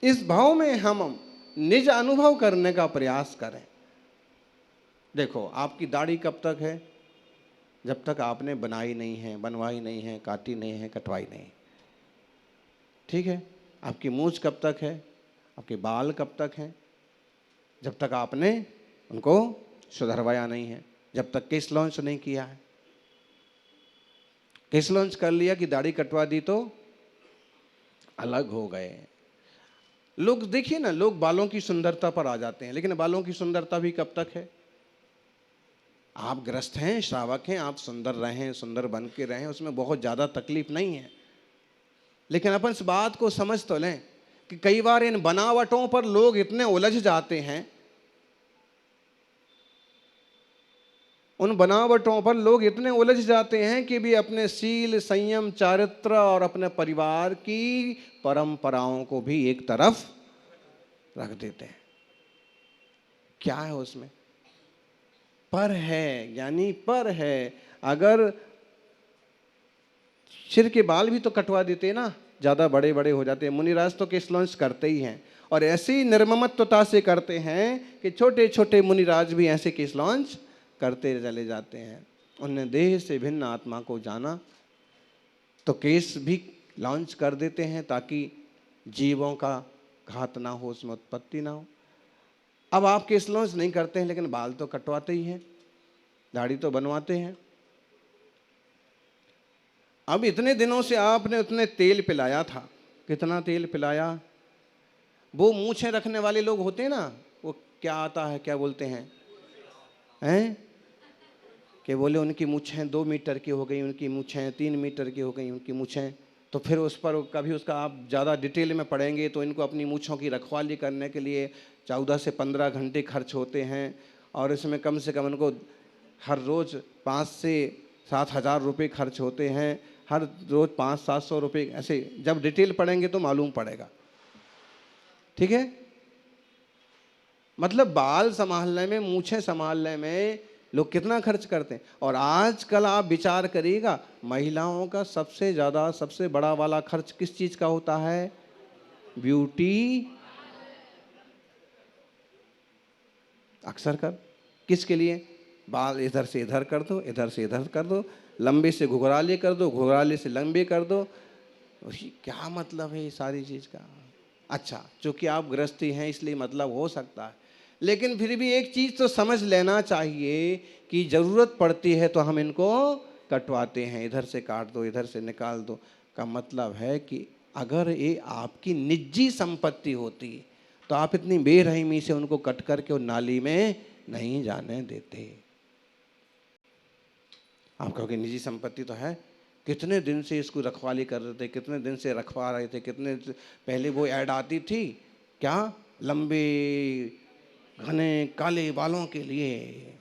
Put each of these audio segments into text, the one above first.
इस भाव में हम निज अनुभव करने का प्रयास करें। देखो, आपकी दाढ़ी कब तक है? जब तक आपने बनाई नहीं है, बनवाई नहीं है, काटी नहीं है, कटवाई नहीं। ठीक है। आपकी मूंछ कब तक है? आपके बाल कब तक हैं? जब तक आपने उनको सुधरवाया नहीं है, जब तक केस लॉन्च नहीं किया है। केस लॉन्च कर लिया कि दाढ़ी कटवा दी तो अलग हो गए। लोग देखिए ना, लोग बालों की सुंदरता पर आ जाते हैं, लेकिन बालों की सुंदरता भी कब तक है? आप ग्रस्त हैं, श्रावक हैं, आप सुंदर रहें, सुंदर बन के रहें, उसमें बहुत ज़्यादा तकलीफ नहीं है। लेकिन अपन इस बात को समझ तो लें कि कई बार इन बनावटों पर लोग इतने उलझ जाते हैं, उन बनावटों पर लोग इतने उलझ जाते हैं कि भी अपने शील, संयम, चारित्र और अपने परिवार की परंपराओं को भी एक तरफ रख देते हैं। क्या है उसमें? पर है, यानी पर है। अगर सिर के बाल भी तो कटवा देते ना, ज़्यादा बड़े बड़े हो जाते हैं। मुनिराज तो केस लॉन्च करते ही हैं, और ऐसी निर्ममत्वता से करते हैं कि छोटे छोटे मुनिराज भी ऐसे केस लॉन्च करते चले जाते हैं। उन्होंने देह से भिन्न आत्मा को जाना, तो केस भी लॉन्च कर देते हैं ताकि जीवों का घात ना हो, उसमें उत्पत्ति ना हो। अब आप केस लॉन्च नहीं करते हैं, लेकिन बाल तो कटवाते ही हैं, दाढ़ी तो बनवाते हैं। अब इतने दिनों से आपने उतने तेल पिलाया था, कितना तेल पिलाया? वो मूछें रखने वाले लोग होते हैं ना, वो क्या आता है, क्या बोलते हैं कि बोले उनकी मूछें 2 मीटर की हो गई, उनकी मूछें 3 मीटर की हो गई, उनकी मूछें। तो फिर उस पर कभी उसका आप ज़्यादा डिटेल में पढ़ेंगे तो इनको अपनी मूछों की रखवाली करने के लिए 14 से 15 घंटे खर्च होते हैं, और इसमें कम से कम उनको हर रोज़ 5 से 7 हज़ार रुपये खर्च होते हैं, हर रोज़ 500-700 रुपये। ऐसे जब डिटेल पढ़ेंगे तो मालूम पड़ेगा। ठीक है। मतलब बाल संभालने में, मूछें संभालने में लोग कितना खर्च करते हैं। और आजकल आप विचार करिएगा, महिलाओं का सबसे ज़्यादा, सबसे बड़ा वाला खर्च किस चीज़ का होता है? ब्यूटी। अक्सर कर किसके लिए? बाल इधर से इधर कर दो, इधर से इधर कर दो, लंबे से घुघराले कर दो, घुघराले से लंबे कर दो। क्या मतलब है ये सारी चीज़ का? अच्छा, चूँकि आप गृहस्थी हैं इसलिए मतलब हो सकता है, लेकिन फिर भी एक चीज़ तो समझ लेना चाहिए कि ज़रूरत पड़ती है तो हम इनको कटवाते हैं। इधर से काट दो, इधर से निकाल दो, का मतलब है कि अगर ये आपकी निजी संपत्ति होती तो आप इतनी बेरहमी से उनको कट करके उन नाली में नहीं जाने देते। आप कहोगे निजी संपत्ति तो है, कितने दिन से इसको रखवाली कर रहे थे, कितने दिन से रखवा रहे थे, कितने पहले वो ऐड आती थी क्या, लंबे घने काले बालों के लिए,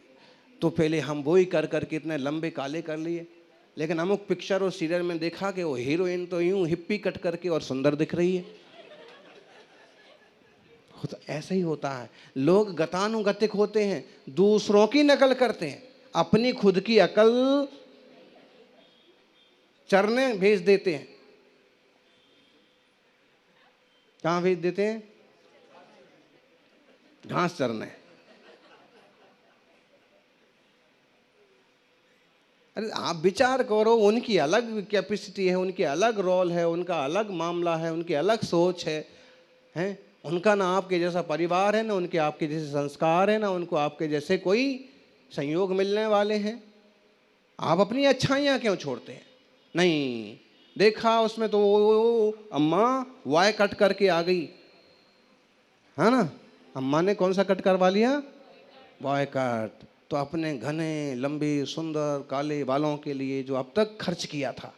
तो पहले हम वो ही कर करके इतने लंबे काले कर लिए। लेकिन अमुक पिक्चर और सीरियल में देखा कि वो हीरोइन तो यूं हिप्पी कट करके और सुंदर दिख रही है। तो ऐसा ही होता है, लोग गतानुगतिक होते हैं, दूसरों की नकल करते हैं, अपनी खुद की अकल चरने भेज देते हैं। कहाँ भेज देते हैं? घास चरने। अरे आप विचार करो, उनकी अलग कैपेसिटी है, उनकी अलग रोल है, उनका अलग मामला है, उनकी अलग सोच है, हैं? उनका ना आपके जैसा परिवार है, ना उनके आपके जैसे संस्कार है, ना उनको आपके जैसे कोई संयोग मिलने वाले हैं। आप अपनी अच्छाइयाँ क्यों छोड़ते हैं? नहीं, देखा उसमें तो वो अम्मा वाय कट करके आ गई, है ना? अम्मा ने कौन सा कट करवा लिया? वाय कट। तो अपने घने लंबे सुंदर काले बालों के लिए जो अब तक खर्च किया था,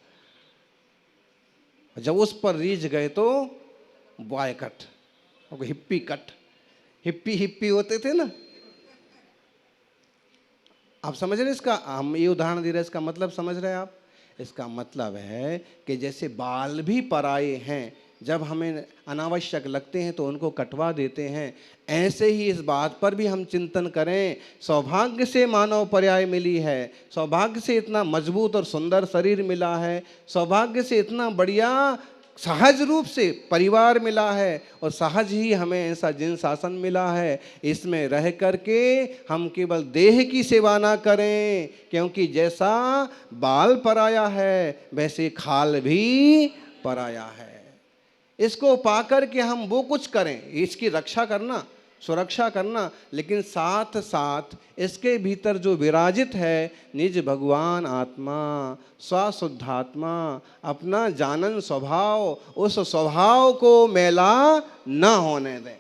जब उस पर रीझ गए तो Y cut, hippie cut. Hippie hippie होते थे ना। आप समझ रहे इसका, हम ये उदाहरण दे रहे हैं, इसका मतलब समझ रहे हैं आप? इसका मतलब है कि जैसे बाल भी पराये हैं, जब हमें अनावश्यक लगते हैं तो उनको कटवा देते हैं। ऐसे ही इस बात पर भी हम चिंतन करें, सौभाग्य से मानव पर्याय मिली है, सौभाग्य से इतना मजबूत और सुंदर शरीर मिला है, सौभाग्य से इतना बढ़िया सहज रूप से परिवार मिला है, और सहज ही हमें ऐसा जिन शासन मिला है। इसमें रह करके हम केवल देह की सेवा ना करें, क्योंकि जैसा बाल पराया है वैसे खाल भी पराया है। इसको पाकर के हम वो कुछ करें, इसकी रक्षा करना, सुरक्षा करना, लेकिन साथ साथ इसके भीतर जो विराजित है निज भगवान आत्मा, स्वशुद्धात्मा, अपना जानन स्वभाव, उस स्वभाव को मैला ना होने दें,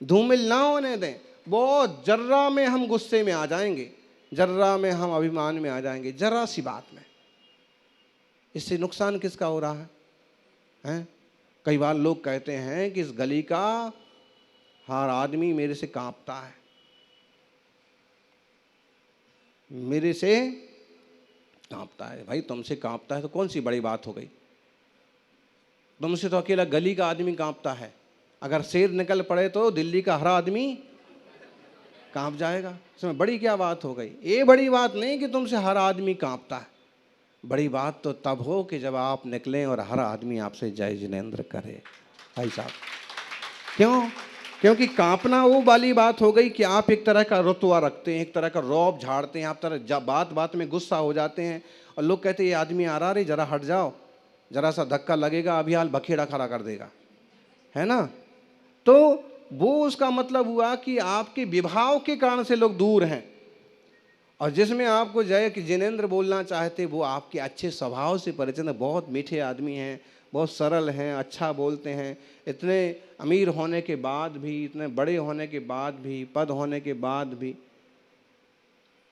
धूमिल ना होने दें। बहुत जर्रा में हम गुस्से में आ जाएंगे, जर्रा में हम अभिमान में आ जाएंगे, जरा सी बात में। इससे नुकसान किसका हो रहा है? कई बार लोग कहते हैं कि इस गली का हर आदमी मेरे से कांपता है, मेरे से कांपता है। भाई तुमसे कांपता है तो कौन सी बड़ी बात हो गई? तुमसे तो अकेला गली का आदमी कांपता है, अगर शेर निकल पड़े तो दिल्ली का हर आदमी कांप जाएगा। इसमें बड़ी क्या बात हो गई? ये बड़ी बात नहीं कि तुमसे हर आदमी कांपता है, बड़ी बात तो तब हो कि जब आप निकलें और हर आदमी आपसे जय जिनेंद्र करे। भाई साहब, क्यों? क्योंकि कांपना वो वाली बात हो गई कि आप एक तरह का रुतवा रखते हैं, एक तरह का रौब झाड़ते हैं, आप तरह बात बात में गुस्सा हो जाते हैं, और लोग कहते हैं ये आदमी आ रहा, रे जरा हट जाओ, जरा सा धक्का लगेगा अभी हाल बखेड़ा खड़ा कर देगा, है ना? तो वो उसका मतलब हुआ कि आपके विभाव के कारण से लोग दूर हैं, और जिसमें आपको जय कि जिनेंद्र बोलना चाहते वो आपके अच्छे स्वभाव से परिचित हैं, बहुत मीठे आदमी हैं, बहुत सरल हैं, अच्छा बोलते हैं। इतने अमीर होने के बाद भी, इतने बड़े होने के बाद भी, पद होने के बाद भी,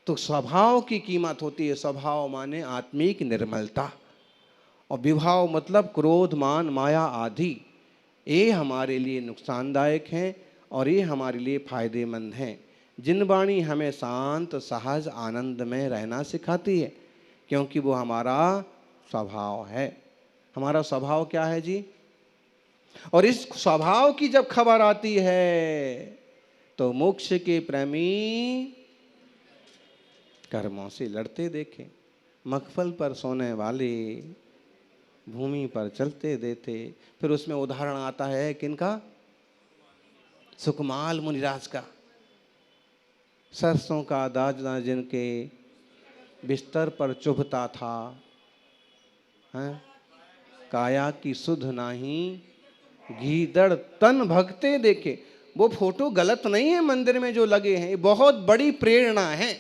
तो स्वभाव की कीमत होती है। स्वभाव माने आत्मिक निर्मलता, और विभाव मतलब क्रोध, मान, माया आदि। ये हमारे लिए नुकसानदायक हैं और ये हमारे लिए फायदेमंद हैं। जिन वाणी हमें शांत, सहज, आनंद में रहना सिखाती है, क्योंकि वो हमारा स्वभाव है। हमारा स्वभाव क्या है जी? और इस स्वभाव की जब खबर आती है तो मोक्ष के प्रेमी कर्मों से लड़ते देखे, मखफल पर सोने वाले भूमि पर चलते देते। फिर उसमें उदाहरण आता है किनका? सुकमाल मुनिराज का। सरसों का दाना जिनके बिस्तर पर चुभता था, हैं? काया की सुध नाही गीदड़ तन भगते देखे। वो फोटो गलत नहीं है, मंदिर में जो लगे हैं बहुत बड़ी प्रेरणा है।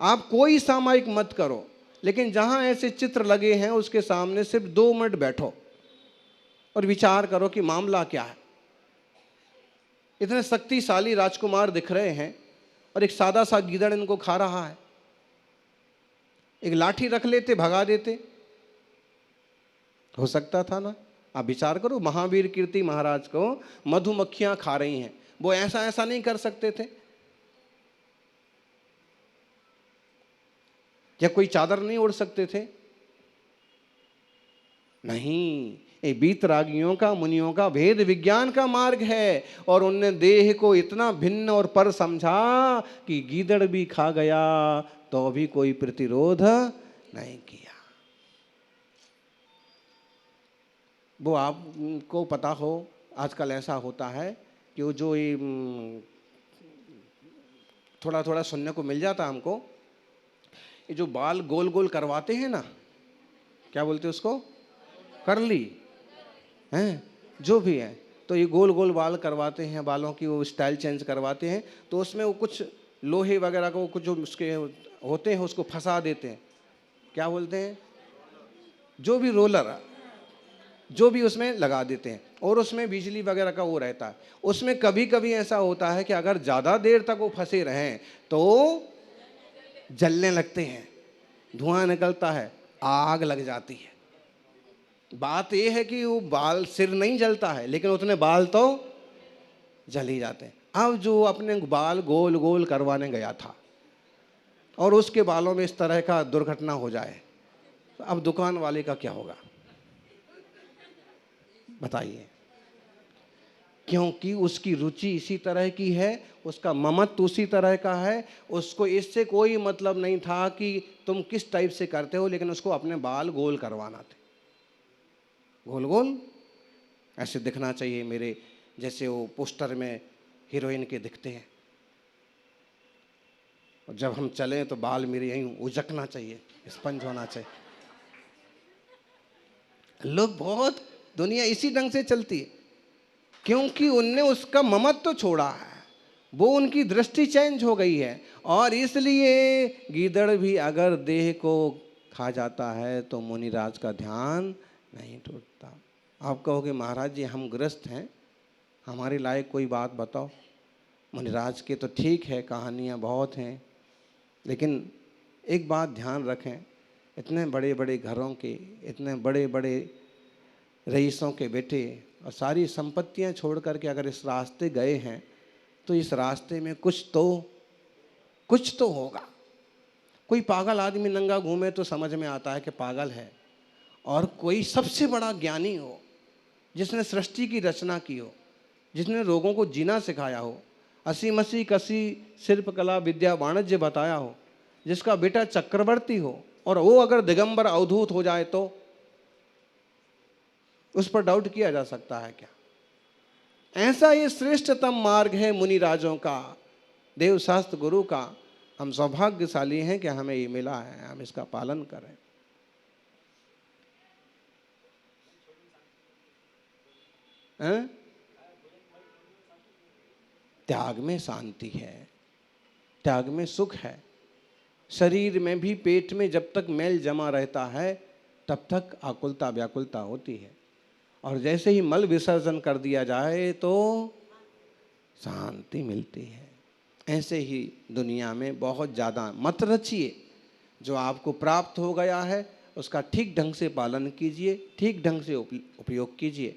आप कोई सामायिक मत करो, लेकिन जहां ऐसे चित्र लगे हैं उसके सामने सिर्फ 2 मिनट बैठो और विचार करो कि मामला क्या है। इतने शक्तिशाली राजकुमार दिख रहे हैं और एक सादा सा गीदड़ इनको खा रहा है। एक लाठी रख लेते, भगा देते, हो सकता था ना? आप विचार करो, महावीर कीर्ति महाराज को मधुमक्खियां खा रही हैं, वो ऐसा नहीं कर सकते थे? क्या कोई चादर नहीं ओढ़ सकते थे? नहीं, ये वीतरागियों का, मुनियों का भेद विज्ञान का मार्ग है, और उनने देह को इतना भिन्न और पर समझा कि गीदड़ भी खा गया तो भी कोई प्रतिरोध नहीं किया। वो आपको पता हो, आजकल ऐसा होता है कि वो जो ये थोड़ा थोड़ा सुनने को मिल जाता हमको, ये जो बाल गोल गोल करवाते हैं ना, क्या बोलते हैं उसको? करली हैं, जो भी है, तो ये गोल गोल बाल करवाते हैं, बालों की वो स्टाइल चेंज करवाते हैं, तो उसमें वो कुछ लोहे वगैरह को कुछ जो उसके होते हैं उसको फंसा देते हैं, क्या बोलते हैं? जो भी रोलर, जो भी उसमें लगा देते हैं, और उसमें बिजली वगैरह का वो रहता है। उसमें कभी कभी ऐसा होता है कि अगर ज़्यादा देर तक वो फंसे रहें तो जलने लगते हैं, धुआं निकलता है, आग लग जाती है। बात ये है कि वो बाल, सिर नहीं जलता है, लेकिन उतने बाल तो जल ही जाते हैं। अब जो अपने बाल गोल गोल करवाने गया था और उसके बालों में इस तरह का दुर्घटना हो जाए, तो अब दुकान वाले का क्या होगा? बताइए, क्योंकि उसकी रुचि इसी तरह की है, उसका ममत्व उसी तरह का है। उसको इससे कोई मतलब नहीं था कि तुम किस टाइप से करते हो, लेकिन उसको अपने बाल गोल करवाना थे, गोल गोल ऐसे दिखना चाहिए मेरे, जैसे वो पोस्टर में हीरोइन के दिखते हैं। और जब हम चलें तो बाल मेरे यहीं उजकना चाहिए, स्पंज होना चाहिए। लोग बहुत, दुनिया इसी ढंग से चलती है, क्योंकि उनने उसका ममत्व तो छोड़ा है, वो उनकी दृष्टि चेंज हो गई है। और इसलिए गीदड़ भी अगर देह को खा जाता है तो मुनिराज का ध्यान नहीं टूटता। आप कहोगे महाराज जी हम गृहस्थ हैं, हमारे लायक कोई बात बताओ। मुनिराज के तो ठीक है, कहानियाँ बहुत हैं, लेकिन एक बात ध्यान रखें, इतने बड़े बड़े घरों के, इतने बड़े बड़े रईसों के बेटे और सारी संपत्तियां छोड़ करके अगर इस रास्ते गए हैं तो इस रास्ते में कुछ तो होगा। कोई पागल आदमी नंगा घूमे तो समझ में आता है कि पागल है, और कोई सबसे बड़ा ज्ञानी हो, जिसने सृष्टि की रचना की हो, जिसने लोगों को जीना सिखाया हो, असी मसी कसी शिल्पकला विद्या वाणिज्य बताया हो, जिसका बेटा चक्रवर्ती हो, और वो अगर दिगंबर अवधूत हो जाए तो उस पर डाउट किया जा सकता है क्या? ऐसा ये श्रेष्ठतम मार्ग है मुनिराजों का, देवशास्त्र गुरु का। हम सौभाग्यशाली हैं कि हमें ये मिला है, हम इसका पालन करें। त्याग में शांति है, त्याग में सुख है। शरीर में भी, पेट में जब तक मैल जमा रहता है तब तक आकुलता व्याकुलता होती है, और जैसे ही मल विसर्जन कर दिया जाए तो शांति मिलती है। ऐसे ही दुनिया में बहुत ज़्यादा मत रचिए, जो आपको प्राप्त हो गया है उसका ठीक ढंग से पालन कीजिए, ठीक ढंग से उपयोग कीजिए।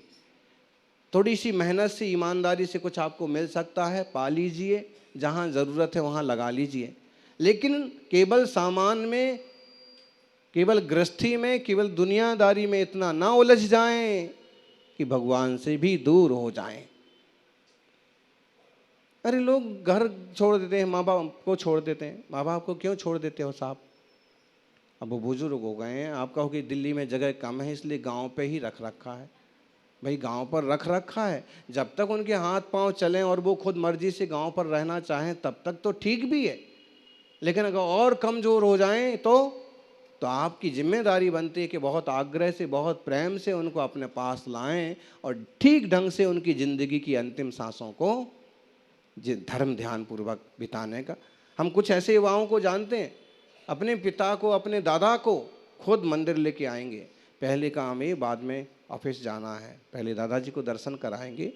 थोड़ी सी मेहनत से, ईमानदारी से कुछ आपको मिल सकता है, पा लीजिए, जहाँ ज़रूरत है वहाँ लगा लीजिए, लेकिन केवल सामान में, केवल गृहस्थी में, केवल दुनियादारी में इतना ना उलझ जाएं कि भगवान से भी दूर हो जाएं। अरे लोग घर छोड़ देते हैं, माँ बाप को छोड़ देते हैं। माँ बाप को क्यों छोड़ देते हो साहब? अब वो बुजुर्ग हो गए हैं, आप कहो कि दिल्ली में जगह कम है इसलिए गांव पे ही रख रखा है। भाई गांव पर रख रखा है, जब तक उनके हाथ पांव चलें और वो खुद मर्जी से गांव पर रहना चाहें तब तक तो ठीक भी है, लेकिन अगर और कमज़ोर हो जाएं तो आपकी जिम्मेदारी बनती है कि बहुत आग्रह से, बहुत प्रेम से उनको अपने पास लाएं और ठीक ढंग से उनकी ज़िंदगी की अंतिम सांसों को धर्म ध्यान पूर्वक बिताने का। हम कुछ ऐसे युवाओं को जानते हैं, अपने पिता को, अपने दादा को खुद मंदिर लेके आएंगे, पहले काम है, बाद में ऑफिस जाना है, पहले दादाजी को दर्शन कराएंगे।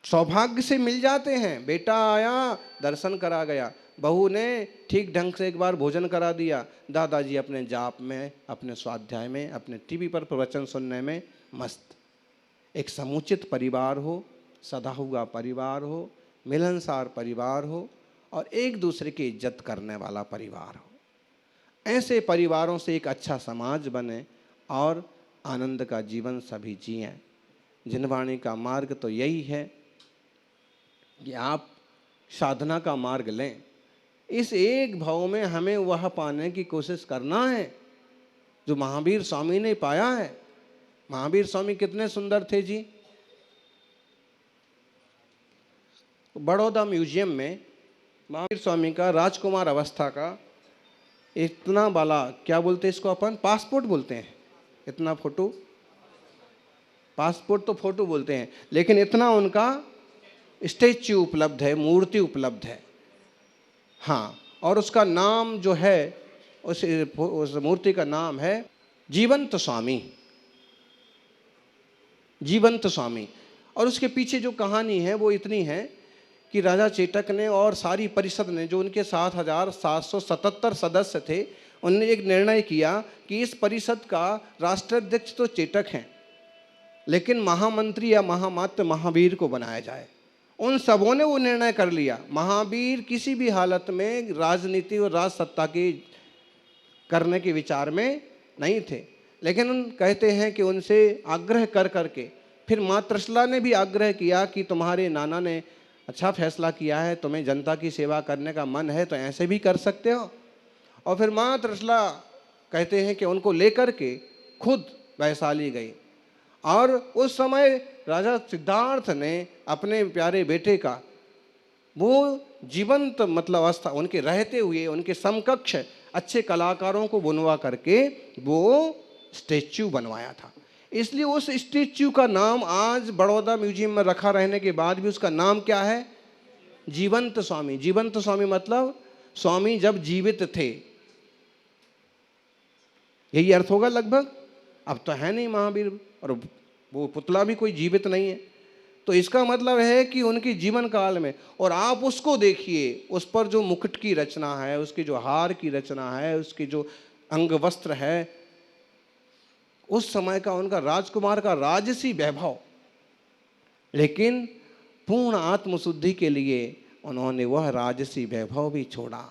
सौभाग्य से मिल जाते हैं, बेटा आया दर्शन करा गया, बहू ने ठीक ढंग से एक बार भोजन करा दिया, दादाजी अपने जाप में, अपने स्वाध्याय में, अपने टीवी पर प्रवचन सुनने में मस्त। एक समुचित परिवार हो, सदा हुआ परिवार हो, मिलनसार परिवार हो, और एक दूसरे की इज्जत करने वाला परिवार हो। ऐसे परिवारों से एक अच्छा समाज बने और आनंद का जीवन सभी जिएं। जिनवाणी का मार्ग तो यही है कि आप साधना का मार्ग लें। इस एक भाव में हमें वह पाने की कोशिश करना है जो महावीर स्वामी ने पाया है। महावीर स्वामी कितने सुंदर थे जी। बड़ौदा म्यूजियम में महावीर स्वामी का राजकुमार अवस्था का इतना वाला, क्या बोलते हैं इसको अपन, पासपोर्ट बोलते हैं, इतना फोटो, पासपोर्ट तो फोटो बोलते हैं, लेकिन इतना उनका स्टैच्यू उपलब्ध है, मूर्ति उपलब्ध है। हाँ, और उसका नाम जो है, उस मूर्ति का नाम है जीवंत स्वामी, जीवंत स्वामी। और उसके पीछे जो कहानी है वो इतनी है कि राजा चेतक ने और सारी परिषद ने, जो उनके 7,777 सदस्य थे, उन्होंने एक निर्णय किया कि इस परिषद का राष्ट्राध्यक्ष तो चेतक हैं, लेकिन महामंत्री या महामात्र महावीर को बनाया जाए। उन सबों ने वो निर्णय कर लिया। महावीर किसी भी हालत में राजनीति और राज सत्ता के करने के विचार में नहीं थे, लेकिन कहते हैं कि उनसे आग्रह कर करके फिर माँ त्रिशला ने भी आग्रह किया कि तुम्हारे नाना ने अच्छा फैसला किया है, तुम्हें जनता की सेवा करने का मन है तो ऐसे भी कर सकते हो। और फिर माँ त्रिशला कहते हैं कि उनको लेकर के खुद वैशाली गई। और उस समय राजा सिद्धार्थ ने अपने प्यारे बेटे का वो जीवंत मतलब अवस्था उनके रहते हुए उनके समकक्ष अच्छे कलाकारों को बुनवा करके वो स्टैच्यू बनवाया था। इसलिए उस स्टैच्यू का नाम आज बड़ौदा म्यूजियम में रखा रहने के बाद भी उसका नाम क्या है? जीवंत स्वामी। जीवंत स्वामी मतलब स्वामी जब जीवित थे, यही अर्थ होगा लगभग। अब तो है नहीं महावीर, और वो पुतला भी कोई जीवित नहीं है। तो इसका मतलब है कि उनके जीवन काल में, और आप उसको देखिए, उस पर जो मुकुट की रचना है, उसके जो हार की रचना है, उसके जो अंग वस्त्र है, उस समय का उनका राजकुमार का राजसी वैभव। लेकिन पूर्ण आत्मशुद्धि के लिए उन्होंने वह राजसी वैभव भी छोड़ा।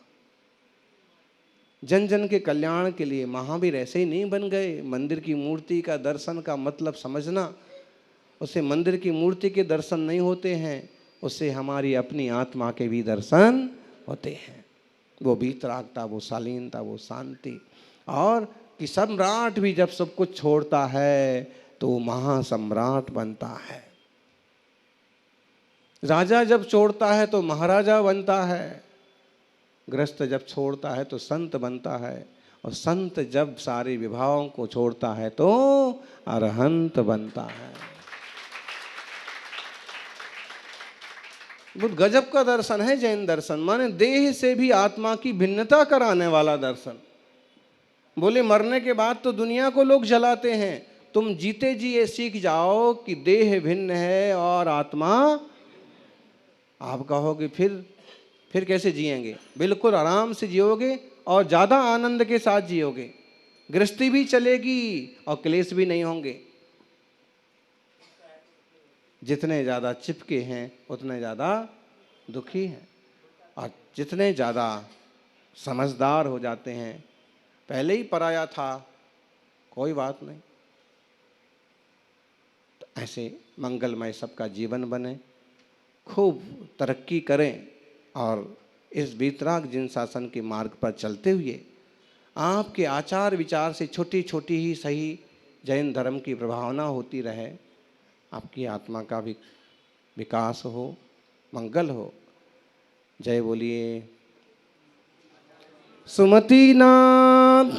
जन जन के कल्याण के लिए महावीर ऐसे ही नहीं बन गए। मंदिर की मूर्ति का दर्शन का मतलब समझना, उससे मंदिर की मूर्ति के दर्शन नहीं होते हैं, उससे हमारी अपनी आत्मा के भी दर्शन होते हैं। वो वीतरागता, वो शालीनता, वो शांति। और कि सम्राट भी जब सब कुछ छोड़ता है तो वो महासम्राट बनता है। राजा जब छोड़ता है तो महाराजा बनता है। गृहस्थ जब छोड़ता है तो संत बनता है। और संत जब सारे विभावों को छोड़ता है तो अरहंत बनता है। बहुत गजब का दर्शन है जैन दर्शन, माने देह से भी आत्मा की भिन्नता कराने वाला दर्शन। बोले मरने के बाद तो दुनिया को लोग जलाते हैं, तुम जीते जी ये सीख जाओ कि देह भिन्न है और आत्मा। आप कहोगे फिर कैसे जिएंगे? बिल्कुल आराम से जियोगे और ज़्यादा आनंद के साथ जियोगे। गृहस्थी भी चलेगी और क्लेश भी नहीं होंगे। जितने ज़्यादा चिपके हैं उतने ज़्यादा दुखी हैं, और जितने ज़्यादा समझदार हो जाते हैं, पहले ही पराया था कोई बात नहीं। तो ऐसे मंगलमय सबका जीवन बने, खूब तरक्की करें, और इस वीतराग जिन शासन के मार्ग पर चलते हुए आपके आचार विचार से छोटी छोटी ही सही जैन धर्म की प्रभावना होती रहे। आपकी आत्मा का भी विकास हो, मंगल हो। जय बोलिए सुमति नाथ।